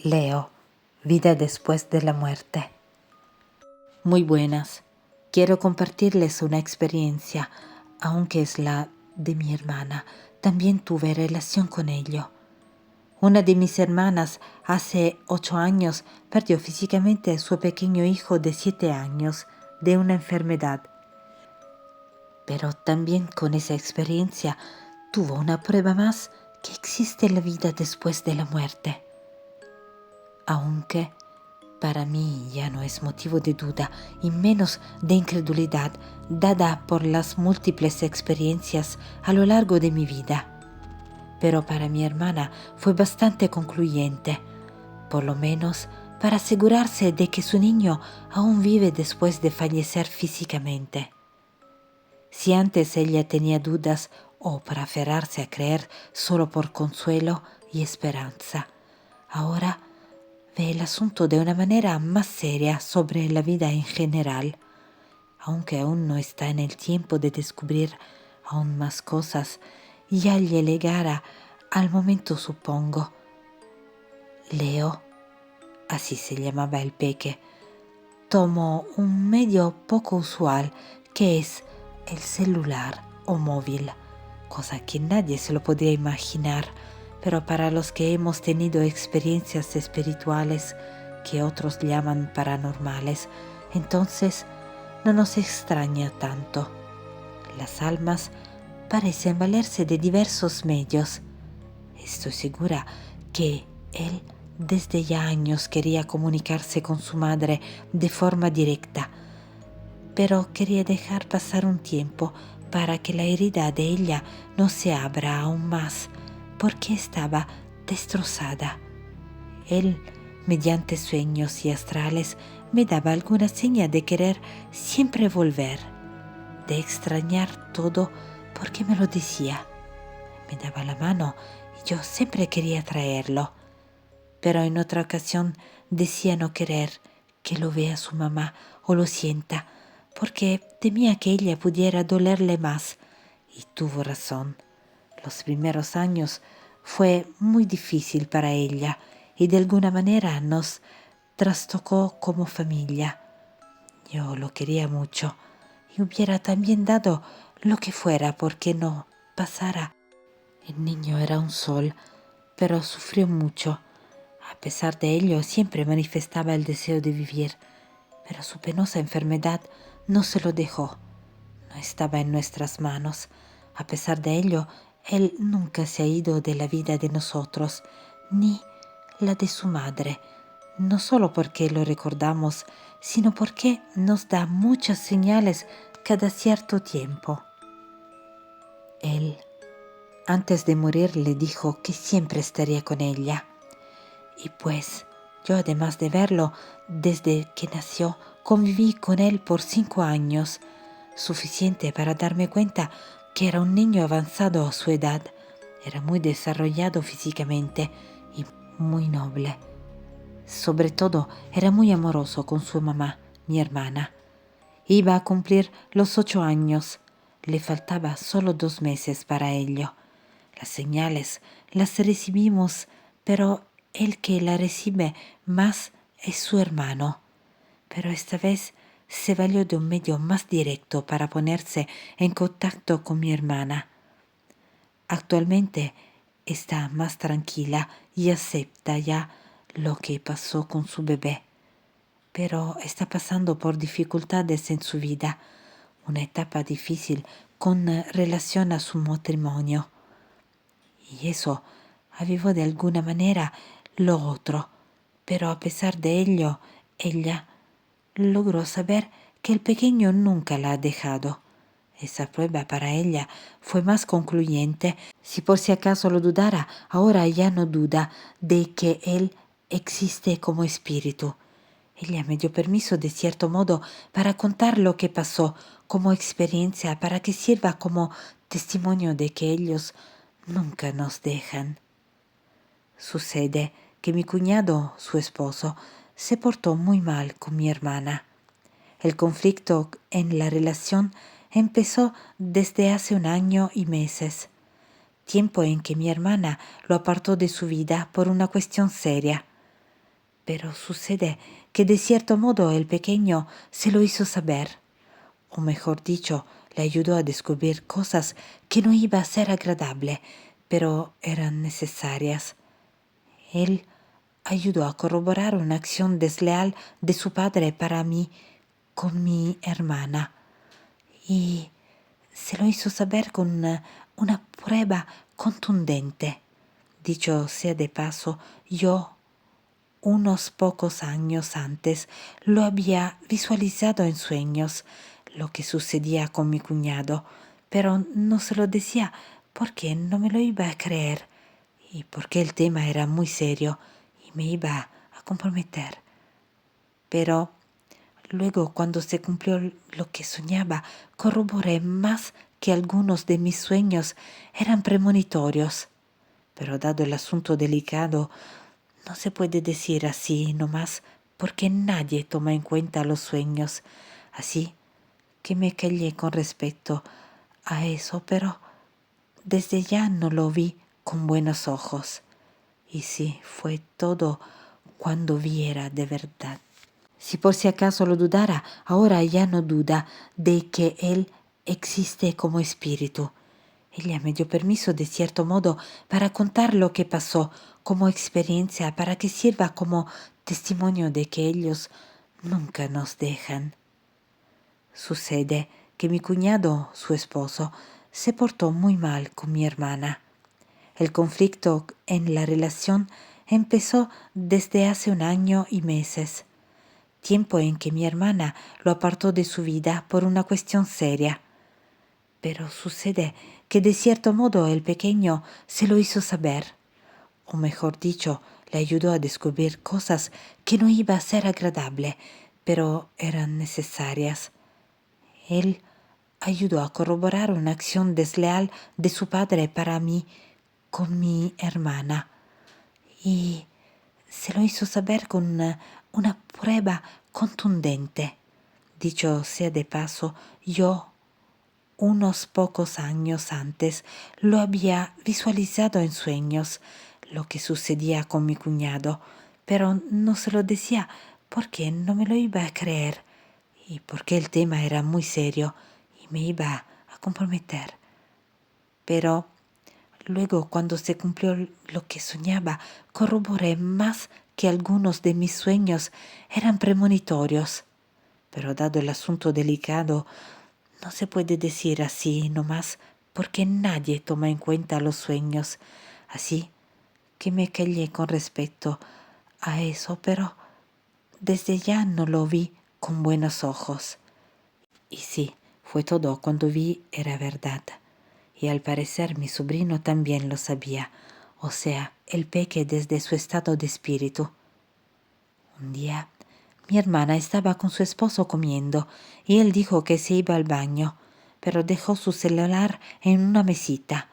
Leo, vida después de la muerte. Muy buenas. Quiero compartirles una experiencia, aunque es la de mi hermana. También tuve relación con ello. Una de mis hermanas hace 8 años perdió físicamente a su pequeño hijo de 7 años de una enfermedad. Pero también con esa experiencia tuvo una prueba más que existe la vida después de la muerte. Aunque para mí ya no es motivo de duda y menos de incredulidad, dada por las múltiples experiencias a lo largo de mi vida. Pero para mi hermana fue bastante concluyente, por lo menos para asegurarse de que su niño aún vive después de fallecer físicamente. Si antes ella tenía dudas o para aferrarse a creer solo por consuelo y esperanza, ahora ve el asunto de una manera más seria sobre la vida en general, aunque aún no está en el tiempo de descubrir aún más cosas, ya le llegará al momento, supongo. Leo, así se llamaba el peque, tomó un medio poco usual que es el celular o móvil, cosa que nadie se lo podría imaginar, pero para los que hemos tenido experiencias espirituales que otros llaman paranormales, entonces no nos extraña tanto. Las almas parecen valerse de diversos medios. Estoy segura que él desde ya años quería comunicarse con su madre de forma directa, pero quería dejar pasar un tiempo para que la herida de ella no se abra aún más, porque estaba destrozada. Él, mediante sueños y astrales, me daba alguna seña de querer siempre volver, de extrañar todo porque me lo decía. Me daba la mano y yo siempre quería traerlo, pero en otra ocasión decía no querer que lo vea su mamá o lo sienta, porque temía que ella pudiera dolerle más, y tuvo razón. Los primeros años fue muy difícil para ella y de alguna manera nos trastocó como familia. Yo lo quería mucho y hubiera también dado lo que fuera porque no pasara. El niño era un sol, pero sufrió mucho. A pesar de ello, siempre manifestaba el deseo de vivir, pero su penosa enfermedad no se lo dejó. No estaba en nuestras manos. A pesar de ello, él nunca se ha ido de la vida de nosotros, ni la de su madre, no solo porque lo recordamos, sino porque nos da muchas señales cada cierto tiempo. Él, antes de morir, le dijo que siempre estaría con ella. Y pues, yo además de verlo, desde que nació, conviví con él por 5 años, suficiente para darme cuenta que era un niño avanzado a su edad. Era muy desarrollado físicamente y muy noble. Sobre todo, era muy amoroso con su mamá, mi hermana. Iba a cumplir los 8 años. Le faltaba solo 2 meses para ello. Las señales las recibimos, pero el que la recibe más es su hermano. Pero esta vez se valió de un medio más directo para ponerse en contacto con mi hermana. Actualmente está más tranquila y acepta ya lo que pasó con su bebé, pero está pasando por dificultades en su vida, una etapa difícil con relación a su matrimonio. Y eso avivó de alguna manera lo otro, pero a pesar de ello, ella logró saber que el pequeño nunca la ha dejado. Esa prueba para ella fue más concluyente. Si por si acaso lo dudara, ahora ya no duda de que él existe como espíritu. Ella me dio permiso de cierto modo para contar lo que pasó como experiencia, para que sirva como testimonio de que ellos nunca nos dejan. Sucede que mi cuñado, su esposo, se portó muy mal con mi hermana. El conflicto en la relación empezó desde hace 1 año y meses, tiempo en que mi hermana lo apartó de su vida por una cuestión seria. Pero sucede que de cierto modo el pequeño se lo hizo saber, o mejor dicho, le ayudó a descubrir cosas que no iba a ser agradable, pero eran necesarias. Él ayudó a corroborar una acción desleal de su padre para mí con mi hermana y se lo hizo saber con una prueba contundente. Dicho sea de paso, yo unos pocos años antes lo había visualizado en sueños, lo que sucedía con mi cuñado, pero no se lo decía porque no me lo iba a creer y porque el tema era muy serio y me iba a comprometer. Pero luego, cuando se cumplió lo que soñaba, corroboré más que algunos de mis sueños eran premonitorios. Pero dado el asunto delicado, no se puede decir así nomás porque nadie toma en cuenta los sueños. Así que me callé con respecto a eso, pero desde ya no lo vi con buenos ojos. Y sí, fue todo cuando viera de verdad. Si por si acaso lo dudara, ahora ya no duda de que él existe como espíritu. Ella me dio permiso de cierto modo para contar lo que pasó como experiencia, para que sirva como testimonio de que ellos nunca nos dejan. Sucede que mi cuñado, su esposo, se portó muy mal con mi hermana. El conflicto en la relación empezó desde hace 1 año y meses, tiempo en que mi hermana lo apartó de su vida por una cuestión seria. Pero sucede que de cierto modo el pequeño se lo hizo saber, o mejor dicho, le ayudó a descubrir cosas que no iba a ser agradable, pero eran necesarias. Él ayudó a corroborar una acción desleal de su padre para mí con mi hermana y se lo hizo saber con una prueba contundente. Dicho sea de paso, yo unos pocos años antes lo había visualizado en sueños, lo que sucedía con mi cuñado, pero no se lo decía porque no me lo iba a creer y porque el tema era muy serio y me iba a comprometer. Pero luego, cuando se cumplió lo que soñaba, corroboré más que algunos de mis sueños eran premonitorios. Pero dado el asunto delicado, no se puede decir así nomás porque nadie toma en cuenta los sueños. Así que me callé con respecto a eso, pero desde ya no lo vi con buenos ojos. Y sí, fue todo cuando vi era verdad. Y al parecer mi sobrino también lo sabía, o sea, el peque desde su estado de espíritu. Un día, mi hermana estaba con su esposo comiendo y él dijo que se iba al baño, pero dejó su celular en una mesita.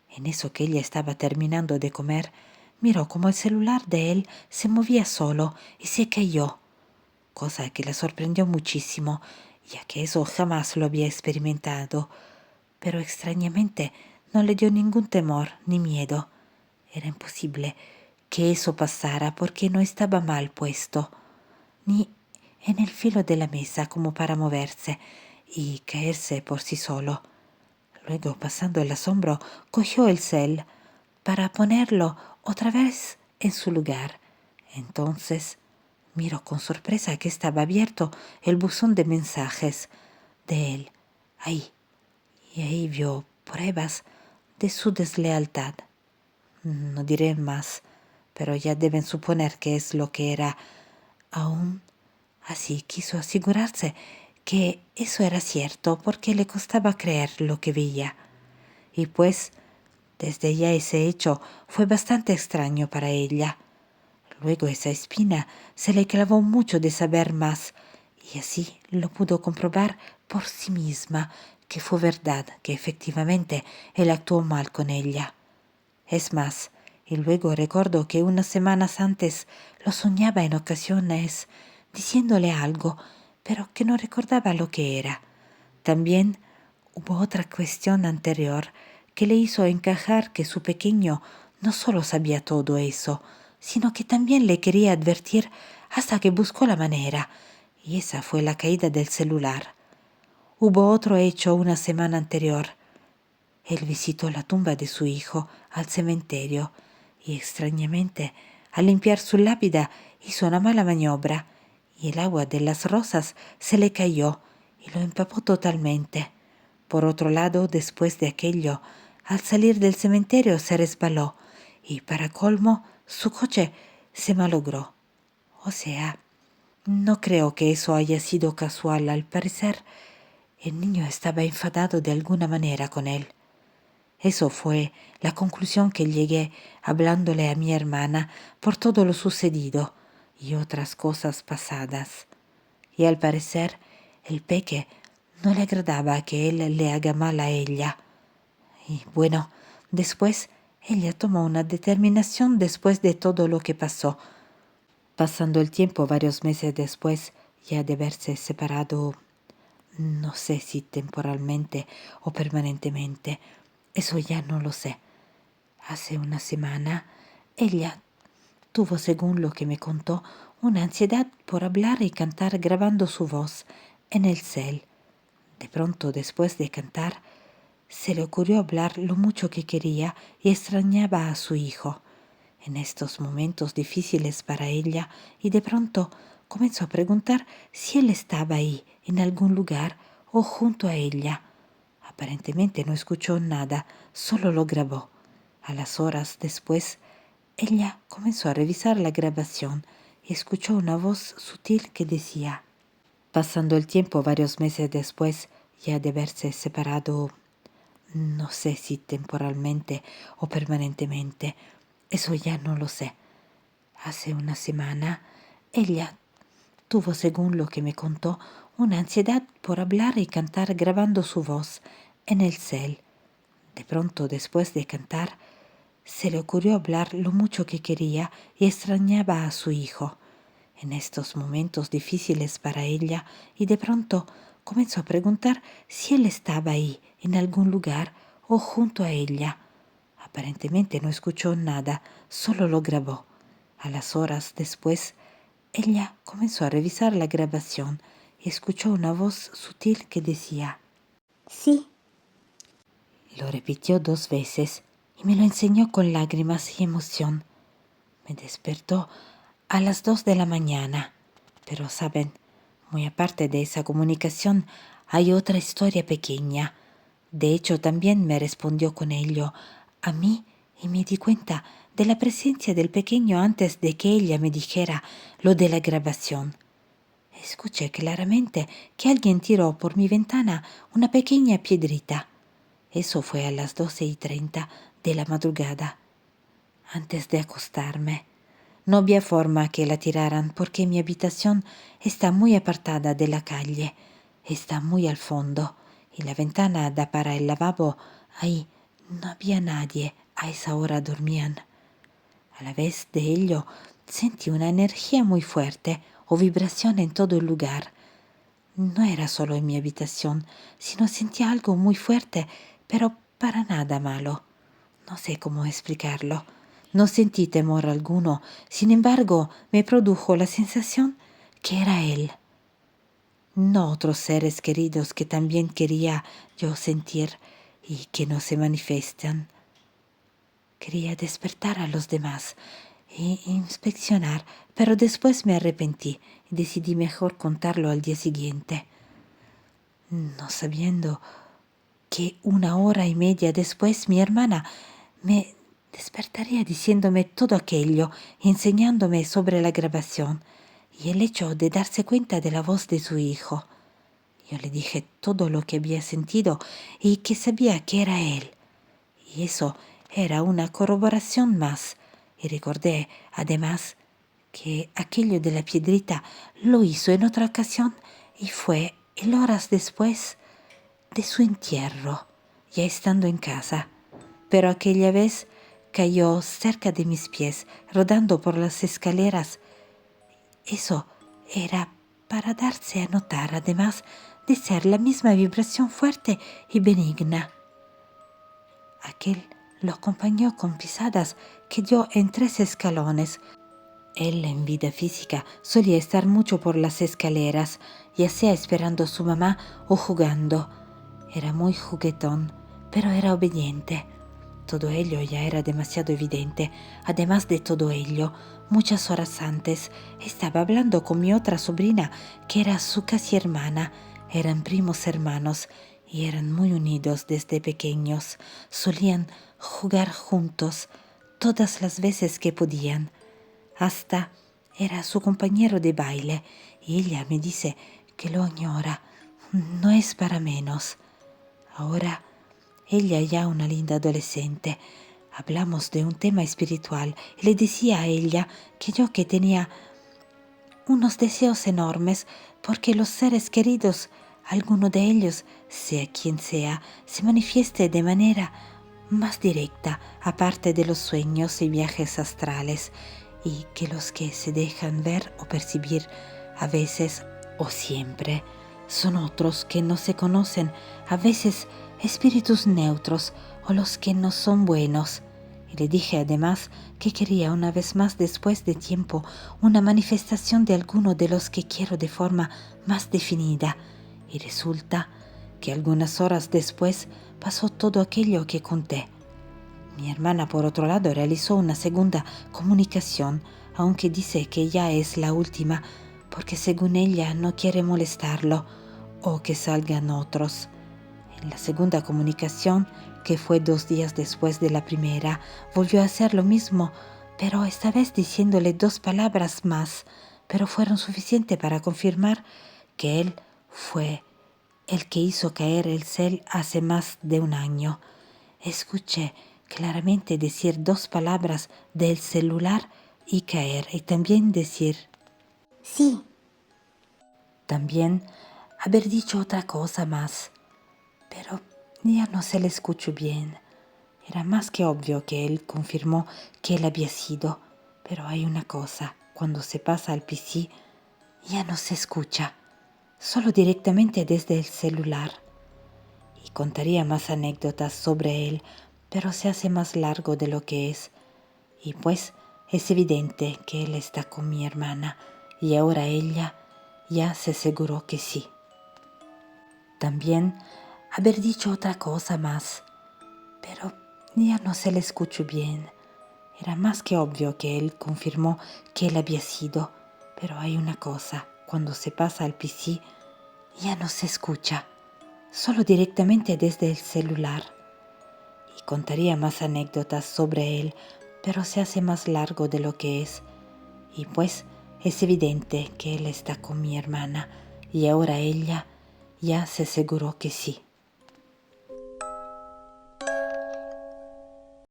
En eso que ella estaba terminando de comer, miró como el celular de él se movía solo y se cayó, cosa que le sorprendió muchísimo, ya que eso jamás lo había experimentado. Pero extrañamente no le dio ningún temor ni miedo. Era imposible que eso pasara porque no estaba mal puesto, ni en el filo de la mesa como para moverse y caerse por sí solo. Luego, pasando el asombro, cogió el cel para ponerlo otra vez en su lugar. Entonces miró con sorpresa que estaba abierto el buzón de mensajes de él. Y ahí vio pruebas de su deslealtad. No diré más, pero ya deben suponer que es lo que era. Aún así quiso asegurarse que eso era cierto porque le costaba creer lo que veía. Y pues, desde ya ese hecho fue bastante extraño para ella. Luego esa espina se le clavó mucho de saber más, y así lo pudo comprobar por sí misma que fue verdad que efectivamente él actuó mal con ella. Es más, y luego recordó que unas semanas antes lo soñaba en ocasiones diciéndole algo, pero que no recordaba lo que era. También hubo otra cuestión anterior que le hizo encajar que su pequeño no solo sabía todo eso, sino que también le quería advertir hasta que buscó la manera, y esa fue la caída del celular. Hubo otro hecho una semana anterior. Él visitó la tumba de su hijo al cementerio y extrañamente, al limpiar su lápida, hizo una mala maniobra y el agua de las rosas se le cayó y lo empapó totalmente. Por otro lado, después de aquello, al salir del cementerio se resbaló y, para colmo, su coche se malogró. O sea, no creo que eso haya sido casual. Al parecer, el niño estaba enfadado de alguna manera con él. Eso fue la conclusión que llegué hablándole a mi hermana por todo lo sucedido y otras cosas pasadas. Y al parecer, el peque no le agradaba que él le haga mal a ella. Y bueno, después ella tomó una determinación después de todo lo que pasó. Pasando el tiempo varios meses después, ya de haberse separado, no sé si temporalmente o permanentemente, eso ya no lo sé. Hace una semana, ella tuvo, según lo que me contó, una ansiedad por hablar y cantar grabando su voz en el cel. De pronto, después de cantar, se le ocurrió hablar lo mucho que quería y extrañaba a su hijo en estos momentos difíciles para ella, y de pronto comenzó a preguntar si él estaba ahí, en algún lugar o junto a ella. Aparentemente no escuchó nada, solo lo grabó. A las horas después, ella comenzó a revisar la grabación y escuchó una voz sutil que decía: pasando el tiempo varios meses después, ya de haberse separado, no sé si temporalmente o permanentemente, eso ya no lo sé. Hace una semana, ella tuvo, según lo que me contó, una ansiedad por hablar y cantar grabando su voz en el cel. De pronto, después de cantar, se le ocurrió hablar lo mucho que quería y extrañaba a su hijo en estos momentos difíciles para ella, y de pronto comenzó a preguntar si él estaba ahí, en algún lugar o junto a ella. Aparentemente no escuchó nada, solo lo grabó. A las horas después, ella comenzó a revisar la grabación y escuchó una voz sutil que decía: Sí, Lo repitió 2 veces y me lo enseñó con lágrimas y emoción. Me despertó a las 2 de la mañana. Pero saben, muy aparte de esa comunicación, hay otra historia pequeña. De hecho, también me respondió con ello a mí y me di cuenta de la presencia del pequeño antes de que ella me dijera lo de la grabación. Escuché claramente que alguien tiró por mi ventana una pequeña piedrita. Eso fue a las 12:30 de la madrugada, antes de acostarme. No había forma que la tiraran porque mi habitación está muy apartada de la calle, está muy al fondo, y la ventana da para el lavabo. Ahí no había nadie, a esa hora dormían. A la vez de ello, sentí una energía muy fuerte o vibración en todo el lugar. No era solo en mi habitación, sino sentía algo muy fuerte, pero para nada malo. No sé cómo explicarlo. No sentí temor alguno, sin embargo, me produjo la sensación que era él. No otros seres queridos que también quería yo sentir y que no se manifiestan. Quería despertar a los demás e inspeccionar, pero después me arrepentí y decidí mejor contarlo al día siguiente, no sabiendo que 1 hora y media después mi hermana me despertaría diciéndome todo aquello, enseñándome sobre la grabación y el hecho de darse cuenta de la voz de su hijo. Yo le dije todo lo que había sentido y que sabía que era él. Y eso era una corroboración más. Y recordé, además, que aquello de la piedrita lo hizo en otra ocasión y fue horas después de su entierro, ya estando en casa. Pero aquella vez cayó cerca de mis pies, rodando por las escaleras. Eso era para darse a notar, además de ser la misma vibración fuerte y benigna. Aquel lo acompañó con pisadas que dio en 3 escalones. Él en vida física solía estar mucho por las escaleras, ya sea esperando a su mamá o jugando. Era muy juguetón, pero era obediente. Todo ello ya era demasiado evidente. Además de todo ello, muchas horas antes estaba hablando con mi otra sobrina, que era su casi hermana. Eran primos hermanos y eran muy unidos desde pequeños. Solían jugar juntos todas las veces que podían. Hasta era su compañero de baile y ella me dice que lo añora. No es para menos. Ahora ella ya una linda adolescente. Hablamos de un tema espiritual y le decía a ella que yo que tenía unos deseos enormes porque los seres queridos, alguno de ellos, sea quien sea, se manifieste de manera más directa, aparte de los sueños y viajes astrales, y que los que se dejan ver o percibir a veces o siempre son otros que no se conocen, a veces espíritus neutros o los que no son buenos. Y le dije además que quería una vez más después de tiempo una manifestación de alguno de los que quiero de forma más definida. Y resulta que algunas horas después pasó todo aquello que conté. Mi hermana, por otro lado, realizó una segunda comunicación, aunque dice que ya es la última, porque según ella no quiere molestarlo o que salgan otros. En la segunda comunicación, que fue 2 días después de la primera, volvió a hacer lo mismo, pero esta vez diciéndole 2 palabras más, pero fueron suficientes para confirmar que él fue el que hizo caer el cel hace más de 1 año. Escuché claramente decir 2 palabras del celular y caer, y también decir Sí. también haber dicho otra cosa más, pero ya no se le escuchó bien. Era más que obvio que él confirmó que él había sido, pero hay una cosa, cuando se pasa al PC ya no se escucha, solo directamente desde el celular. Y contaría más anécdotas sobre él, pero se hace más largo de lo que es. Y pues es evidente que él está con mi hermana, y ahora ella ya se aseguró que sí. También haber dicho otra cosa más, pero ya no se le escuchó bien. Era más que obvio que él confirmó que él había sido, pero hay una cosa, cuando se pasa al PC ya no se escucha, solo directamente desde el celular. Y contaría más anécdotas sobre él, pero se hace más largo de lo que es. Y pues es evidente que él está con mi hermana, y ahora ella ya se aseguró que sí.